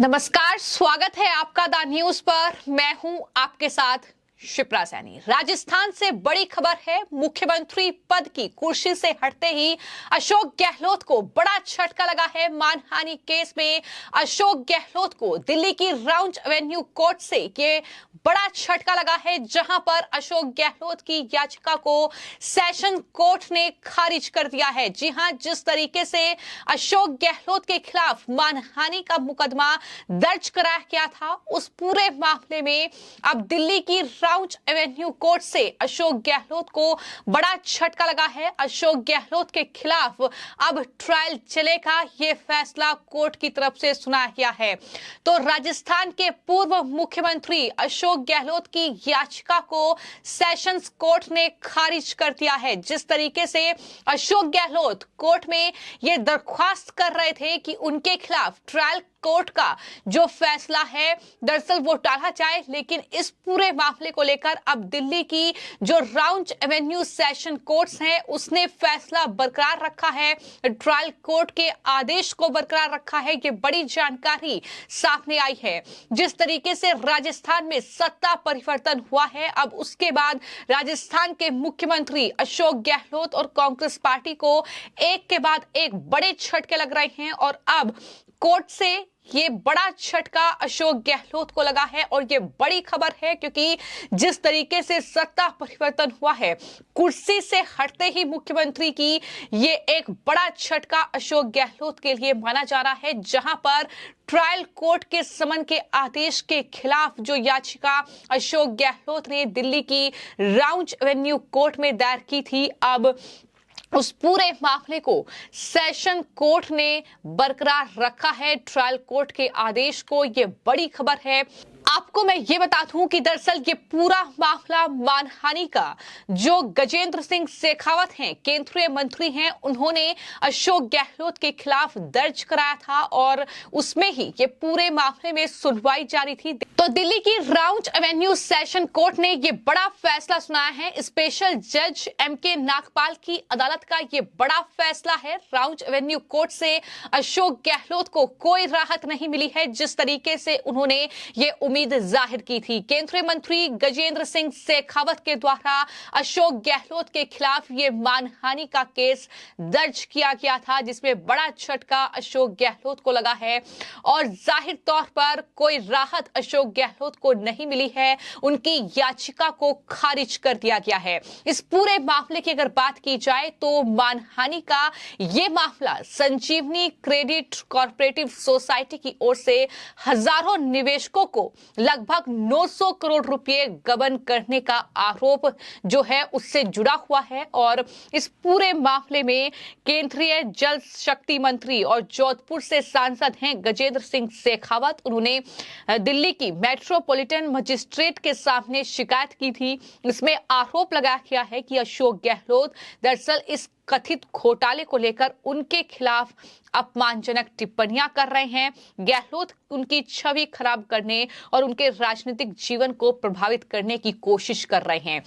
नमस्कार, स्वागत है आपका द न्यूज पर। मैं हूं आपके साथ शिप्रा सैनी। राजस्थान से बड़ी खबर है। मुख्यमंत्री पद की कुर्सी से हटते ही अशोक गहलोत को बड़ा झटका लगा है। मानहानि केस में अशोक गहलोत को दिल्ली की राउंड एवेन्यू कोर्ट से ये बड़ा झटका लगा है, जहां पर अशोक गहलोत की याचिका को सेशन कोर्ट ने खारिज कर दिया है। जी हां, जिस तरीके से अशोक गहलोत के खिलाफ मानहानि का मुकदमा दर्ज कराया गया था, उस पूरे मामले में अब दिल्ली की राउंड एवेन्यू कोर्ट से अशोक गहलोत को बड़ा झटका लगा है। अशोक गहलोत के खिलाफ अब ट्रायल चलेगा, ये फैसला कोर्ट की तरफ से सुनाया गया है। तो राजस्थान के पूर्व मुख्यमंत्री अशोक गहलोत की याचिका को सेशंस कोर्ट ने खारिज कर दिया है। जिस तरीके से अशोक गहलोत कोर्ट में यह दरख्वास्त कर रहे थे कि उनके खिलाफ ट्रायल कोर्ट का जो फैसला है दरअसल वो टाला जाए, लेकिन इस पूरे मामले को लेकर अब दिल्ली की जो राउंड एवेन्यू सेशन कोर्ट्स हैं उसने फैसला बरकरार रखा है, ट्रायल कोर्ट के आदेश को बरकरार रखा है। ये बड़ी जानकारी सामने आई है। जिस तरीके से राजस्थान में सत्ता परिवर्तन हुआ है, अब उसके बाद राजस्थान के मुख्यमंत्री अशोक गहलोत और कांग्रेस पार्टी को एक के बाद एक बड़े झटके लग रहे हैं और अब कोर्ट से ये बड़ा झटका अशोक गहलोत को लगा है। और ये बड़ी खबर है क्योंकि जिस तरीके से सत्ता परिवर्तन हुआ है, कुर्सी से हटते ही मुख्यमंत्री की ये एक बड़ा झटका अशोक गहलोत के लिए माना जा रहा है। जहां पर ट्रायल कोर्ट के समन के आदेश के खिलाफ जो याचिका अशोक गहलोत ने दिल्ली की राउंड एवेन्यू कोर्ट में दायर की थी, अब उस पूरे मामले को सेशन कोर्ट ने बरकरार रखा है, ट्रायल कोर्ट के आदेश को। ये बड़ी खबर है। आपको मैं ये बता दूं कि दरअसल ये पूरा मामला मानहानि का जो गजेंद्र सिंह शेखावत हैं, केंद्रीय मंत्री हैं, उन्होंने अशोक गहलोत के खिलाफ दर्ज कराया था और उसमें ही ये पूरे मामले में सुनवाई जारी थी। तो दिल्ली की राउंड एवेन्यू सेशन कोर्ट ने ये बड़ा फैसला सुनाया है। स्पेशल जज एमके नागपाल की अदालत का ये बड़ा फैसला है। राउंड एवेन्यू कोर्ट से अशोक गहलोत को कोई राहत नहीं मिली है, जिस तरीके से उन्होंने ये उम्मीद जाहिर की थी। केंद्रीय मंत्री गजेंद्र सिंह शेखावत के द्वारा अशोक गहलोत के खिलाफ ये मानहानि का केस दर्ज किया गया था, जिसमें बड़ा झटका अशोक गहलोत को लगा है और जाहिर तौर पर कोई राहत अशोक गहलोत को नहीं मिली है। उनकी याचिका को खारिज कर दिया गया है। इस पूरे मामले की अगर बात की जाए तो मानहानि का ये मामला संजीवनी क्रेडिट कॉर्पोरेटिव सोसाइटी की ओर से हजारों निवेशकों को लगभग 900 करोड़ रुपए गबन करने का आरोप जो है उससे जुड़ा हुआ है। और इस पूरे मामले में केंद्रीय जल शक्ति मंत्री और जोधपुर से सांसद हैं गजेंद्र सिंह शेखावत, उन्होंने दिल्ली की मेट्रोपॉलिटन मजिस्ट्रेट के सामने शिकायत की थी। इसमें आरोप लगाया गया है कि अशोक गहलोत दरअसल इस कथित घोटाले को लेकर उनके खिलाफ अपमानजनक टिप्पणियां कर रहे हैं। गहलोत उनकी छवि खराब करने और उनके राजनीतिक जीवन को प्रभावित करने की कोशिश कर रहे हैं।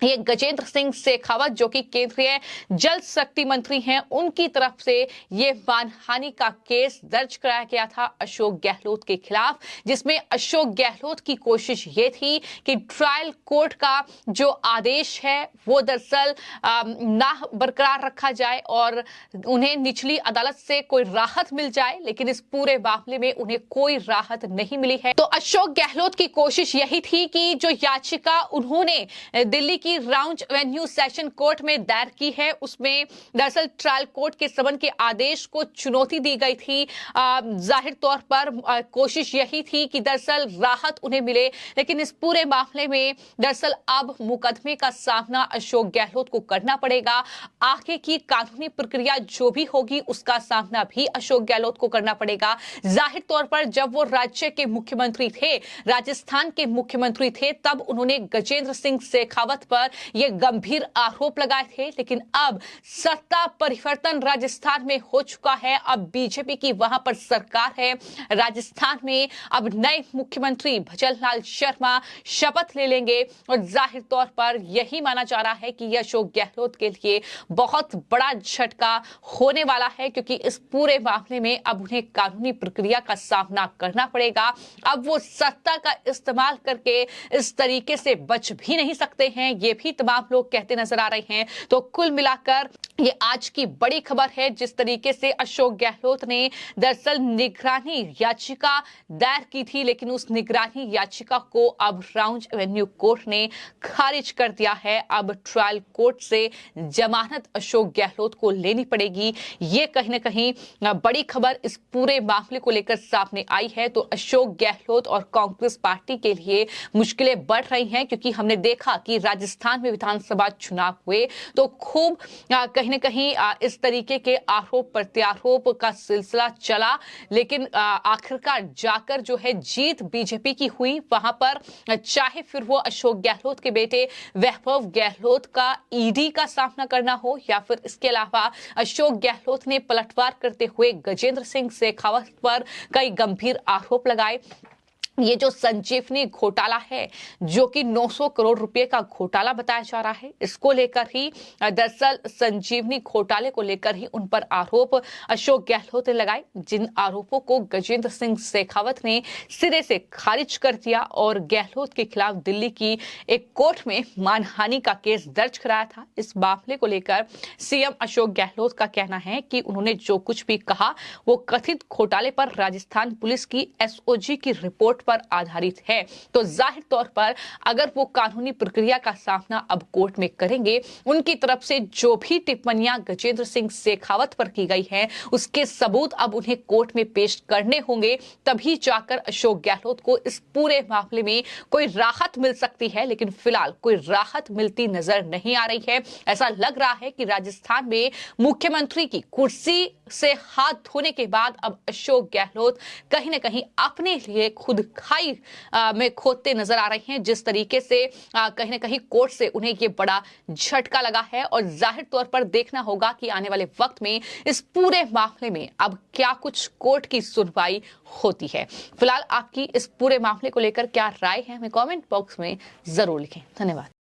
ये गजेंद्र सिंह शेखावत जो कि केंद्रीय जल शक्ति मंत्री हैं, उनकी तरफ से ये मानहानि का केस दर्ज कराया गया था अशोक गहलोत के खिलाफ, जिसमें अशोक गहलोत की कोशिश ये थी कि ट्रायल कोर्ट का जो आदेश है वो दरअसल ना बरकरार रखा जाए और उन्हें निचली अदालत से कोई राहत मिल जाए, लेकिन इस पूरे मामले में उन्हें कोई राहत नहीं मिली है। तो अशोक गहलोत की कोशिश यही थी कि जो याचिका उन्होंने दिल्ली की राउंड एवेन्यू सेशन कोर्ट में दायर की है, उसमें दरअसल ट्रायल कोर्ट के समन के आदेश को चुनौती दी गई थी। जाहिर तौर पर कोशिश यही थी कि दरअसल राहत उन्हें मिले, लेकिन इस पूरे मामले में दरअसल अब मुकदमे का सामना अशोक गहलोत को करना पड़ेगा। आगे की कानूनी प्रक्रिया जो भी होगी उसका सामना भी अशोक गहलोत को करना पड़ेगा। जाहिर तौर पर जब वो राज्य के मुख्यमंत्री थे, राजस्थान के मुख्यमंत्री थे, तब उन्होंने गजेंद्र सिंह शेखावत पर पर ये गंभीर आरोप लगाए थे, लेकिन अब सत्ता परिवर्तन राजस्थान में हो चुका है। अब बीजेपी की वहां पर सरकार है। राजस्थान में अब नए मुख्यमंत्री भजनलाल शर्मा शपथ ले लेंगे और जाहिर तौर पर यही माना जा रहा है कि यह अशोक गहलोत के लिए बहुत बड़ा झटका होने वाला है, क्योंकि इस पूरे मामले में अब उन्हें कानूनी प्रक्रिया का सामना करना पड़ेगा। अब वो सत्ता का इस्तेमाल करके इस तरीके से बच भी नहीं सकते हैं, ये भी तमाम लोग कहते नजर आ रहे हैं। तो कुल मिलाकर ये आज की बड़ी खबर है। जिस तरीके से अशोक गहलोत ने दरअसल निगरानी याचिका दायर की थी, लेकिन उस निगरानी याचिका को अब राउंड एवेन्यू कोर्ट ने खारिज कर दिया है। अब ट्रायल कोर्ट से जमानत अशोक गहलोत को लेनी पड़ेगी। ये कहीं ना कहीं बड़ी खबर इस पूरे मामले को लेकर सामने आई है। तो अशोक गहलोत और कांग्रेस पार्टी के लिए मुश्किलें बढ़ रही हैं, क्योंकि हमने देखा कि राजस्थान में विधानसभा चुनाव हुए तो खूब कहीं ना कहीं इस तरीके के आरोप प्रत्यारोप का सिलसिला चला, लेकिन आखिरकार जाकर जो है जीत बीजेपी की हुई। वहां पर चाहे फिर वो अशोक गहलोत के बेटे वैभव गहलोत का ईडी का सामना करना हो, या फिर इसके अलावा अशोक गहलोत ने पलटवार करते हुए गजेंद्र सिंह शेखावत पर कई गंभीर आरोप लगाए। ये जो संजीवनी घोटाला है, जो कि 900 करोड़ रुपए का घोटाला बताया जा रहा है, इसको लेकर ही दरअसल संजीवनी घोटाले को लेकर ही उन पर आरोप अशोक गहलोत ने लगाए, जिन आरोपों को गजेंद्र सिंह शेखावत ने सिरे से खारिज कर दिया और गहलोत के खिलाफ दिल्ली की एक कोर्ट में मानहानि का केस दर्ज कराया था। इस मामले को लेकर सीएम अशोक गहलोत का कहना है कि उन्होंने जो कुछ भी कहा वो कथित घोटाले पर राजस्थान पुलिस की एसओजी की रिपोर्ट पर आधारित है। तो जाहिर तौर पर अगर वो कानूनी प्रक्रिया का सामना अब कोर्ट में करेंगे, उनकी तरफ से जो भी टिप्पणियां गजेंद्र सिंह शेखावत पर की गई हैं, उसके सबूत अब उन्हें कोर्ट में पेश करने होंगे, तभी जाकर अशोक गहलोत को इस पूरे मामले में कोई राहत मिल सकती है। लेकिन फिलहाल कोई राहत मिलती नजर नहीं आ रही है। ऐसा लग रहा है कि राजस्थान में मुख्यमंत्री की कुर्सी से हाथ धोने के बाद अब अशोक गहलोत कहीं ना कहीं अपने लिए खुद खाई में खोदते नजर आ रहे हैं। जिस तरीके से कहीं ना कहीं कोर्ट से उन्हें ये बड़ा झटका लगा है, और जाहिर तौर पर देखना होगा कि आने वाले वक्त में इस पूरे मामले में अब क्या कुछ कोर्ट की सुनवाई होती है। फिलहाल आपकी इस पूरे मामले को लेकर क्या राय है, हमें कमेंट बॉक्स में जरूर लिखें। धन्यवाद।